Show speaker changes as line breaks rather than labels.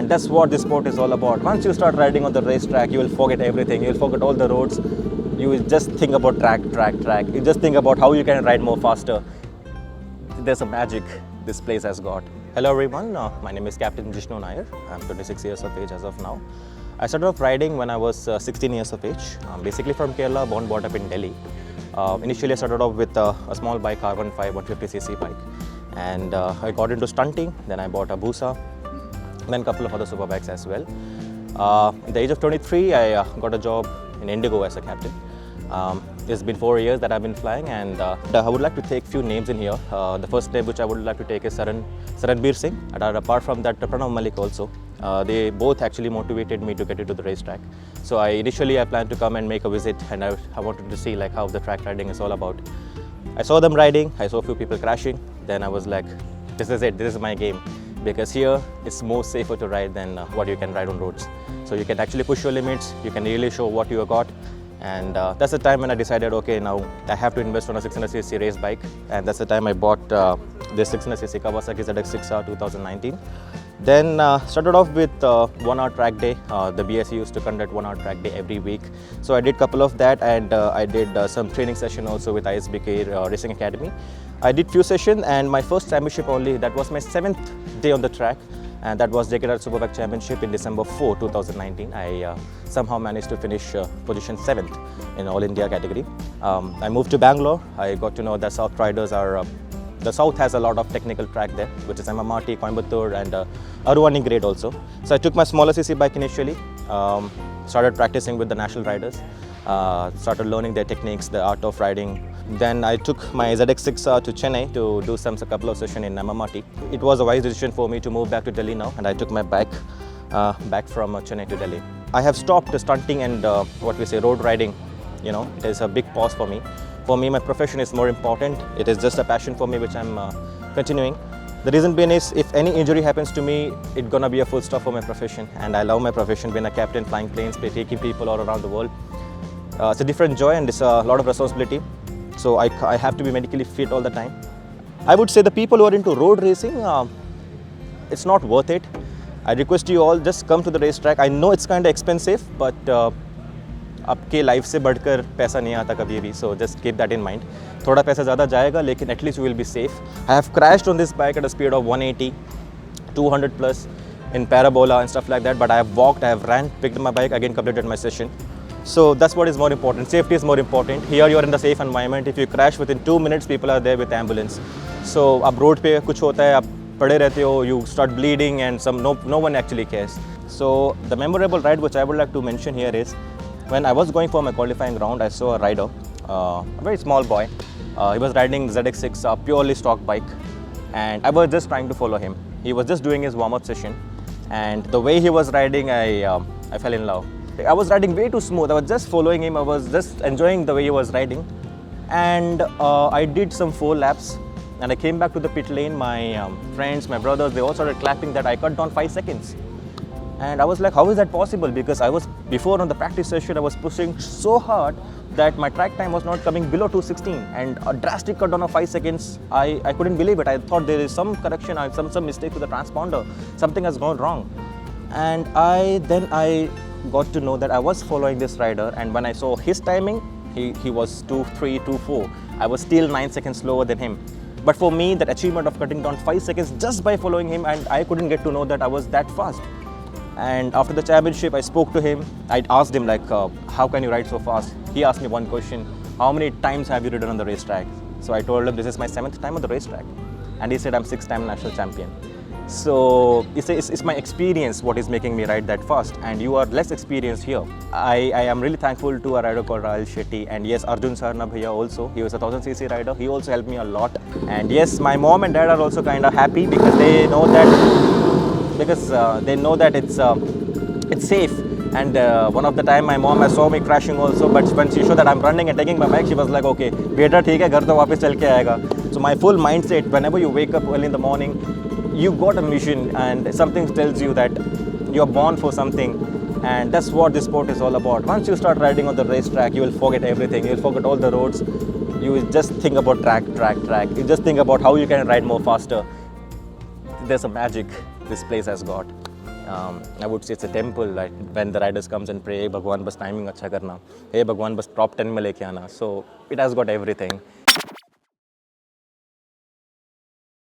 And that's what this sport is all about. Once you start riding on the racetrack, you will forget everything. You will forget all the roads. You will just think about track. You just think about how you can ride more faster. There's a magic this place has got. Hello everyone, my name is Captain Jishnu Nair. I'm 26 years of age as of now. I started off riding when I was 16 years of age. I'm basically from Kerala, born brought up in Delhi. Initially I started off with a small bike, R15 150cc bike. And I got into stunting, then I bought a Busa, then a couple of other super bikes as well. At the age of 23, I got a job in Indigo as a captain. It's been 4 years that I've been flying, and I would like to take few names in here. The first name which I would like to take is Saranbir Singh, and apart from that, Pranav Malik also. They both actually motivated me to get into the racetrack. So initially I planned to come and make a visit, and I wanted to see like how the track riding is all about. I saw them riding, I saw a few people crashing, then I was like, this is it, this is my game. Because here it's more safer to ride than what you can ride on roads. So you can actually push your limits, you can really show what you got. And that's the time when I decided, okay, now I have to invest on a 600cc race bike. And that's the time I bought this 600cc Kawasaki ZX6R 2019. Then started off with 1 hour track day. The BSE used to conduct 1 hour track day every week. So I did a couple of that, and I did some training session also with ISBK Racing Academy. I did few sessions, and my first championship only, that was my 7th day on the track. And that was JKR Superbike Championship in December 4, 2019. I somehow managed to finish position 7th in All India category. I moved to Bangalore. I got to know that South riders are, the South has a lot of technical track there, which is MMRT, Coimbatore, and Aruvani grade also. So I took my smaller CC bike initially, started practicing with the national riders, started learning their techniques, the art of riding. Then I took my ZX6R to Chennai to do a couple of sessions in MMRT. It was a wise decision for me to move back to Delhi now, and I took my bike back from Chennai to Delhi. I have stopped stunting and road riding. You know, it is a big pause for me. For me, my profession is more important. It is just a passion for me which I'm continuing. The reason being is, if any injury happens to me, it's gonna be a full stop for my profession. And I love my profession, being a captain, flying planes, taking people all around the world. It's a different joy, and it's a lot of responsibility. So I have to be medically fit all the time. I would say the people who are into road racing, it's not worth it. I request you all, just come to the racetrack. I know it's kind of expensive, but आपके life से बढ़कर पैसा नहीं आता कभी भी. So just keep that in mind. थोड़ा पैसा ज़्यादा जाएगा, लेकिन at least you will be safe. I have crashed on this bike at a speed of 180, 200 plus in parabola and stuff like that. But I have walked, I have ran, picked my bike, again completed my session. So that's what is more important. Safety is more important. Here you are in the safe environment. If you crash within 2 minutes, people are there with ambulance. So अब road पे कुछ होता है, आप पड़े रहते हो, you start bleeding, and no one actually cares. So the memorable ride which I would like to mention here is, when I was going for my qualifying round, I saw a rider, a very small boy. He was riding ZX6, a purely stock bike, and I was just trying to follow him. He was just doing his warm-up session, and the way he was riding, I fell in love. I was riding way too smooth. I was just following him. I was just enjoying the way he was riding. And I did some 4 laps, and I came back to the pit lane. My friends, my brothers, they all started clapping that I cut down 5 seconds. And I was like, how is that possible? Because before on the practice session, I was pushing so hard that my track time was not coming below 2:16, and a drastic cut down of 5 seconds. I couldn't believe it. I thought there is some correction, some mistake with the transponder. Something has gone wrong. And then I got to know that I was following this rider, and when I saw his timing, he was 2:3, 2:4. I was still 9 seconds slower than him. But for me, that achievement of cutting down 5 seconds just by following him, and I couldn't get to know that I was that fast. And after the championship, I spoke to him. I asked him like, how can you ride so fast? He asked me one question: how many times have you ridden on the racetrack? So I told him this is my 7th time on the racetrack, and he said I'm 6-time national champion. So it's my experience what is making me ride that fast, and you are less experienced here. I am really thankful to a rider called Rahul Shetty, and yes, Arjun Sarna Bhaiya also. He was a 1000cc rider. He also helped me a lot. And yes, my mom and dad are also kind of happy because they know that it's safe. And one of the time my mom saw me crashing also, but when she saw that I'm running and taking my bike, she was like, okay, beta theek hai, ghar to वापस चल के आएगा. So my full mindset, whenever you wake up early in the morning, you got a mission, and something tells you that you're born for something, and that's what this sport is all about. Once you start riding on the racetrack, you will forget everything. You will forget all the roads. You will just think about track. You just think about how you can ride more faster. There's a magic this place has got. I would say it's a temple, right? When the riders comes and pray, hey Bhagwan, bas timing acha karna, hey Bhagwan, bas top 10 mein leke aana. So it has got everything.